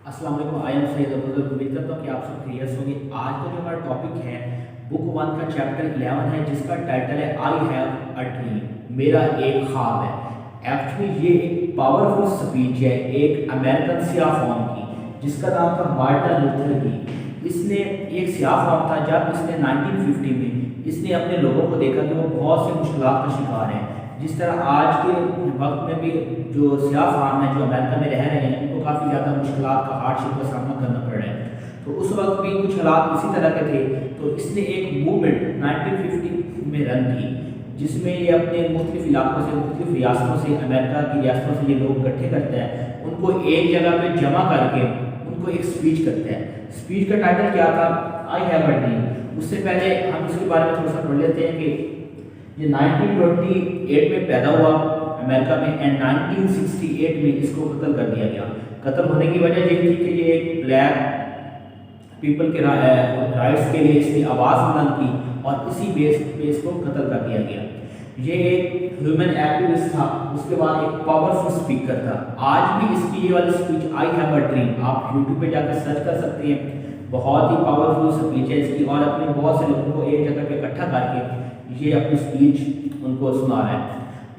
अस्सलाम वालेकुम। I am Syed Abdul. उम्मीद करता हूँ कि आप सब खैरियत होंगे। आज का जो हमारा टॉपिक है बुक 1 का चैप्टर 11 है, जिसका टाइटल है आई हैव अ ड्रीम, मेरा एक ख्वाब है। एक्चुअली ये एक पावरफुल स्पीच है एक अमेरिकन सियाह कौम की, जिसका नाम था मार्टिन लूथर की। इसने एक सियाह कौम था जब इसने 1950 में इसने अपने लोगों को देखा कि वो बहुत सी मुश्किलात का शिकार हैं। जिस तरह आज के वक्त में भी जो सियाह फार्म है जो अमेरिका में रह रहे हैं, उनको काफ़ी ज़्यादा मुश्किलात का हार्डशिप का सामना करना पड़ रहा है। तो उस वक्त भी कुछ हालात इसी तरह के थे। तो इसने एक मूवमेंट 1950 में रन की, जिसमें ये अपने मुख्तलिफ इलाकों से, मुख्तलिफ रियासतों से, अमेरिका की रियासतों से ये लोग इकट्ठे करते हैं, उनको एक जगह पे जमा करके उनको एक स्पीच करते हैं। स्पीच का टाइटल क्या था? I have a dream. उससे पहले हम इसके बारे में थोड़ा सा पढ़ लेते हैं कि ये 1928 में पैदा हुआ अमेरिका में एंड 1968 में इसको कत्ल कर दिया गया। कत्ल होने की वजह ये थी कि ये एक ब्लैक पीपल के राइट्स के लिए इसने आवाज़ बुलंद की और इसी बेस पे इसको कत्ल कर दिया गया। ये एक ह्यूमन एक्टिविस्ट था, उसके बाद एक पावरफुल स्पीकर था। आज भी इसकी ये वाली speech I have a dream आप यूट्यूब पे जाकर सर्च कर सकते हैं। बहुत ही पावरफुल स्पीच है इसकी, और अपने बहुत से लोगों को एक जगह पे इकट्ठा करके ये अपनी स्पीच उनको सुना रहे हैं।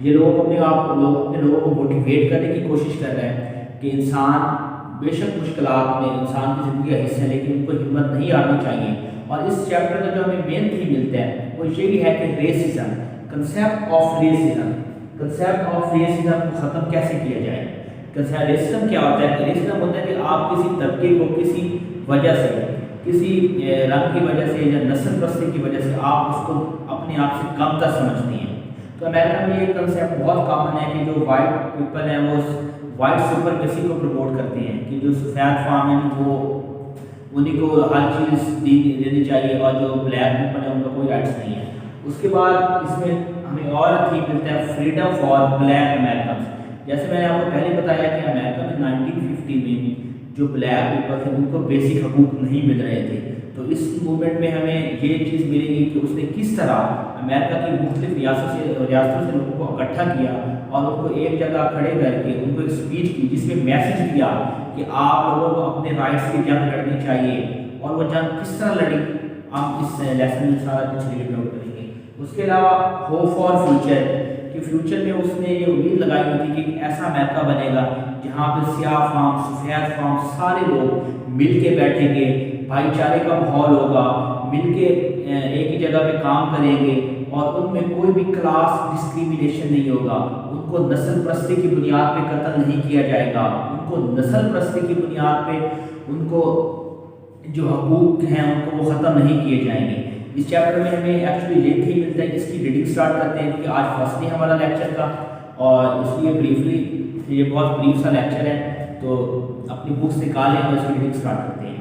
ये लोग अपने लोगों को मोटिवेट करने की कोशिश कर रहे हैं कि इंसान बेशक मुश्किलात में इंसान की ज़िंदगी का हिस्सा है, लेकिन उनको हिम्मत नहीं हारनी चाहिए। और इस चैप्टर का जो हमें मेन थीम मिलता है वो यही है कि रेसिज्म, कंसेप्ट ऑफ रेसिज्म को ख़त्म कैसे किया जाए। रेसिज्म क्या होता है? रेसिज्म होता है कि आप किसी तबके को किसी वजह से, किसी रंग की वजह से या नस्ल परस्ती की वजह से आप उसको अपने आप से कमतर समझती हैं। तो अमेरिका में ये कंसेप्ट बहुत कॉमन है कि जो वाइट पीपल हैं वो वाइट सुपरमेसी को प्रमोट करते हैं कि जो सफ़ेद फार्म है वो उन्हीं को हर चीज़ देनी चाहिए और जो ब्लैक पीपल है उनका कोई राइट्स नहीं है। उसके बाद इसमें हमें और थीम मिलता है फ्रीडम फॉर ब्लैक अमेरिकन। जैसे मैंने आपको पहले बताया कि अमेरिका में 1950 में जो ब्लैक पीपल थे उनको बेसिक हकूक नहीं मिल रहे थे। तो इस मूवमेंट में हमें ये चीज़ मिलेगी कि उसने किस तरह अमेरिका की मुख्तलिफ रियासतों से लोगों को इकट्ठा किया और उनको एक जगह खड़े करके उनको एक स्पीच की, जिसमें मैसेज दिया कि आप लोगों को अपने राइट्स की जंग लड़नी चाहिए। और वो जंग किस तरह लड़ी, हम इस लेसन में सारा कुछ रीड आउट करेंगे। उसके अलावा होप फॉर फ्यूचर, कि फ्यूचर में उसने ये उम्मीद लगाई हुई थी कि ऐसा अमेरिका बनेगा जहाँ पे सियाह फार्म, सफ़ेद फार्म सारे लोग मिल के बैठेंगे, भाईचारे का माहौल होगा, मिल के एक ही जगह पे काम करेंगे और उनमें कोई भी क्लास डिस्क्रिमिनेशन नहीं होगा। उनको नस्ल परस्ती की बुनियाद पे कत्ल नहीं किया जाएगा, उनको नस्ल परस्ती की बुनियाद पे उनको जो हकूक़ हैं उनको वो ख़त्म नहीं किए जाएंगे। इस चैप्टर में हमें एक्चुअली ये थी मिलता है। इसकी रीडिंग स्टार्ट करते हैं क्योंकि आज फर्स्ट डे हमारा लेक्चर का, और इसलिए ब्रीफली ये बहुत ब्रीफ सा लेक्चर है, तो अपनी बुक्स निकालें और इसकी रीडिंग स्टार्ट करते हैं।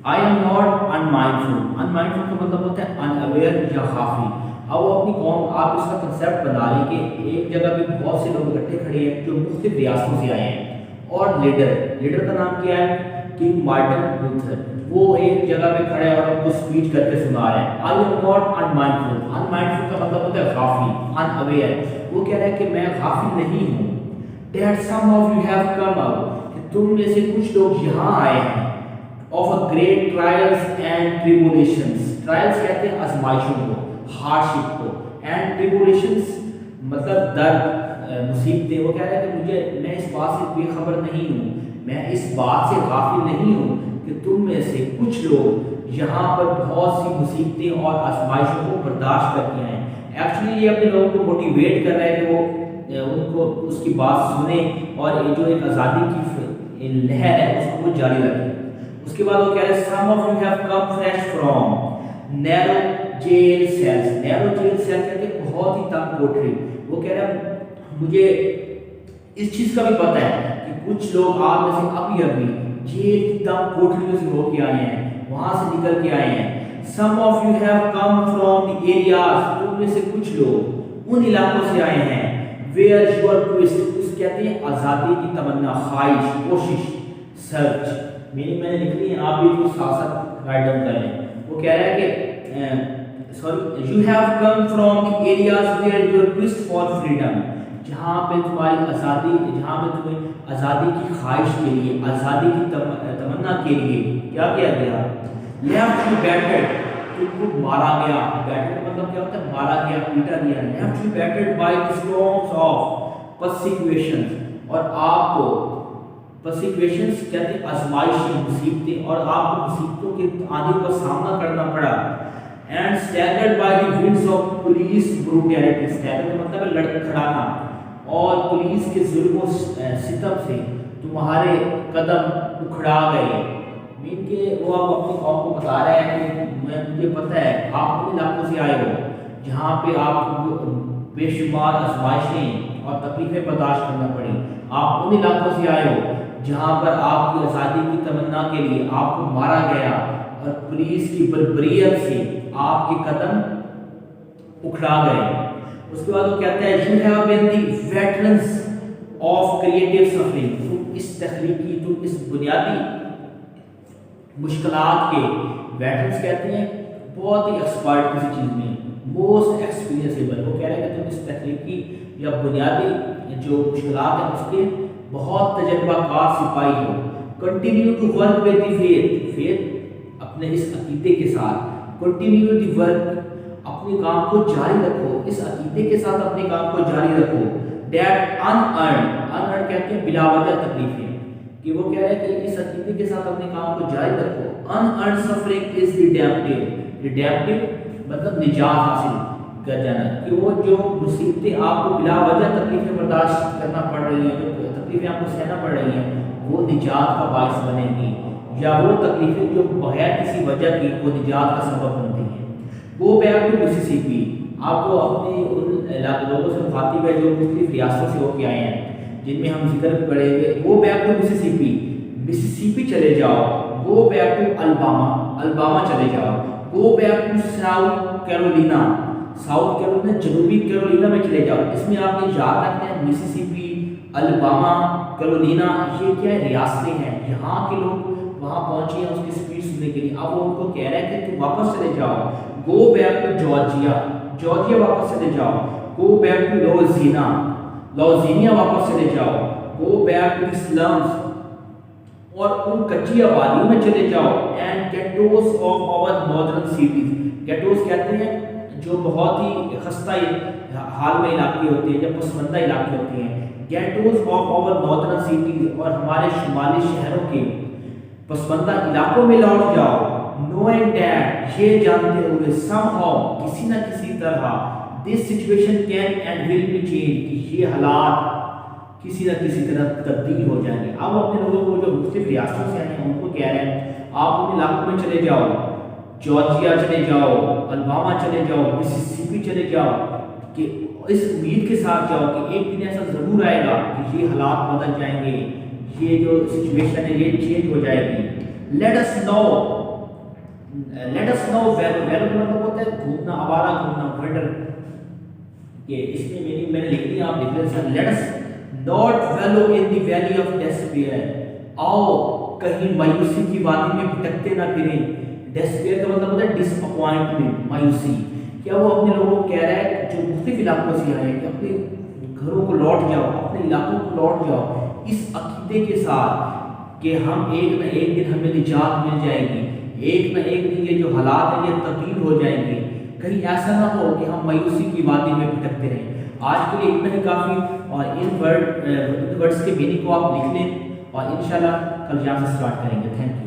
I am not unmindful. Unmindful का मतलब होता है अनअवेयर या खाफी। अब वो अपनी कौम, आप इसका कंसेप्ट बना लें कि एक जगह पे बहुत से लोग इकट्ठे खड़े हैं जो मुख्तलिफ रियासतों से आए हैं, और लीडर का नाम क्या है? King Martin Luther. वो एक जगह पे खड़े और उनको स्पीच करके सुना रहे हैं। I am not unmindful. Unmindful का मतलब होता है गाफिल, अनअवेयर। वो कह रहा है कि मैं गाफिल नहीं हूँ। That some of you have come out, कि तुम में से कुछ लोग यहाँ आए हैं, of a great trials and tribulations. Trials कहते हैं आजमाइशों को, हार्डशिप को, एंड ट्रिबुलेशंस मतलब दर्द, मुसीबतें। वो कह रहा है कि मैं इस बात से बेखबर नहीं हूँ, मैं इस बात से गाफिल नहीं हूँ कि तुम में से कुछ लोग यहाँ पर बहुत सी मुसीबतें और आजमाइशों को बर्दाश्त करके आए हैं। एक्चुअली ये अपने लोगों को मोटिवेट कर रहा है कि वो उनको उसकी बात सुने और ये जो एक आज़ादी की लहर है उसको वो जारी रखें। उसके बाद वो कह रहे हैं some of you have come fresh from narrow jail cells. Narrow jail cell कहते हैं बहुत ही तंग कोठरी। वो कह रहा है मुझे इस चीज़ का भी पता है कि कुछ लोग आप में से अभी जेल की तंग कोठरियों से होके आए हैं, वहाँ से निकल के आए हैं। Some of you have come from the areas. तुम में से कुछ लोग उन इलाकों से आए हैं वेयर योर ट्विस्ट, उस कहते हैं आज़ादी की तमन्ना, ख्वाहिश, कोशिश, सर्च। मीनिंग मैंने लिख ली है, आप भी इसको साथ साथ राइट डाउन कर लें। वो कह रहा है कि sorry, you have come from the areas where your twist for freedom, جہاں پہ تمہاری آزادی، جہاں پہ تمہیں آزادی کی خواہش کے لیے، آزادی کی تمنا کے لیے کیا کیا گیا، لیفٹ یو بیٹڈ، تم کو مارا گیا. بیٹڈ کا مطلب کیا ہوتا ہے؟ مارا گیا، پیٹا گیا. Left you battered by the storms of persecutions, اور آپ کو پرسیکیوشنز کہتے ہیں آزمائشیں، مصیبتیں، اور آپ کو مصیبتوں کے آنے کا سامنا کرنا پڑا. And staggered by the winds of police brutality, stagger کا مطلب ہے لڑکھڑانا، اور پولیس کے ظلم و ستم سے تمہارے قدم اکھڑا گئے. مین کہ وہ آپ اپنی قوم کو بتا رہے ہیں کہ مجھے پتہ ہے آپ ان علاقوں سے آئے ہو جہاں پہ آپ کو بے شمار آزمائشیں اور تکلیفیں برداشت کرنا پڑی. آپ ان علاقوں سے آئے ہو جہاں پر آپ کی آزادی کی تمنا کے لیے آپ کو مارا گیا، اور پولیس کی بربریت سے آپ کے قدم اکھڑا گئے. اس کے بعد وہ کہتا ہے you have been the veterans of creative suffering, تم اس تخلیقی، تم اس بنیادی مشکلات کے، ویٹرنز کہتے ہیں بہت ہی ایکسپرٹ کسی چیز میں، موسٹ ایکسپیرینسیبل. وہ کہہ رہے ہیں کہ تم اس تخلیقی یا بنیادی جو مشکلات ہیں اس کے بہت تجربہ کار سپاہی ہو. Continue to work with the faith, faith اپنے اس عقیدے کے ساتھ، کنٹینیو دی ورک اپنے کام کو جاری رکھو، اس عقیدے کے ساتھ اپنے کام کو جاری رکھو. دیٹ ان ارنڈ کہتے ہیں بلا وجہ تکلیفیں، کہ وہ کہہ رہے ہیں کہ اس عقیدے کے ساتھ اپنے کام کو جاری رکھو. ان ارنڈ سفرنگ از ریڈیمپٹیو، ریڈیمپٹیو مطلب نجات حاصل کر جانا، کہ وہ جو مصیبتیں آپ کو بلا وجہ تکلیفیں برداشت کرنا پڑ رہی ہیں، جو تکلیفیں آپ کو سہنا پڑ رہی ہیں، وہ نجات کا باعث بنے گی، یا وہ تکلیفیں جو بغیر کسی وجہ کی وہ نجات کا سبب بنتی ہیں. گو بیک ٹو مسیسپی، آپ کو اپنے ان لوگوں سے مخاطب ہے جو مختلف ریاستوں سے ہو کے آئے ہیں جن میں ہم ذکر پڑیں گے. Go back to Mississippi, Mississippi چلے جاؤ. Go back to Alabama, Alabama چلے جاؤ. Go back to South Carolina, South Carolina جنوبی کیرولینا میں چلے جاؤ. اس میں آپ نے یاد رکھنا ہے مسیسپی، الباما، کیرولینا، یہ کیا ہے؟ ریاستیں ہیں. یہاں کے لوگ وہاں پہنچے ہیں اس کی اسپیچ سننے کے لیے. اب وہ ان کو کہہ رہے ہیں کہ تم واپس چلے جاؤ. Go back to Georgia, Georgia واپس چلے جاؤ. گو بیک ٹو لوزینا، لوزینیا واپس چلے جاؤ. Go back to the slums, اور ان کچی آبادیوں میں چلے جاؤ. And ghettos of our northern cities, ghettos کہتے ہیں جو بہت ہی خستہ حال میں علاقے ہوتے ہیں، جب پسماندہ علاقے ہوتے ہیں. گیٹوز آف آور ناردرن سٹیز، اور ہمارے شمالی شہروں کے پسماندہ علاقوں میں لوٹ جاؤ. نوئنگ دیٹ، یہ جانتے ہوئے سم ہاؤ، کسی نہ کسی طرح، this situation can and will be change, کہ یہ حالات کسی نہ کسی طرح تبدیل ہو جائیں گے. اب اپنے لوگوں کو جو مختلف ریاستوں سے آئے ہیں ان کو کہہ رہے ہیں آپ ان علاقوں میں چلے جاؤ. جارجیا چلے جاؤ، الباما چلے جاؤ، مسیسپی چلے جاؤ، کہ اس امید کے ساتھ جاؤ کہ ایک دن ایسا ضرور آئے گا کہ یہ حالات بدل جائیں گے، یہ جو سچویشن ہے یہ چینج ہو جائے گی. Let us not, let us not wallow, wallow کا مطلب ہوتا ہے گھومنا، آوارہ گھومنا، ونڈر. کہ اس میں میننگ میں نے لکھ دیا، آپ لکھ لیں. Let us not wallow in the valley of despair, آؤ کہیں مایوسی کی وادی میں بھٹکتے نہ پھریں. ڈیسپیئر کا مطلب ہوتا ہے ڈس اپوائنٹمنٹ، مایوسی. کیا وہ اپنے لوگوں کو کہہ رہا ہے جو مختلف علاقوں سے آئے ہیں کہ اپنے گھروں کو لوٹ جاؤ، اپنے علاقوں کو لوٹ جاؤ اس عقیدے کے ساتھ کہ ہم ایک نہ ایک دن ہمیں نجات مل جائے گی، ایک نہ ایک دن یہ جو حالات ہیں یہ تبدیل ہو جائیں گے. کہیں ایسا نہ ہو کہ ہم مایوسی کی وادی میں بھٹکتے رہیں. آج کے لیے اتنا ہی کافی، اور ان ورڈز کے میننگ کو آپ لکھ لیں، اور انشاءاللہ کل یہاں سے سٹارٹ کریں گے. Thank you.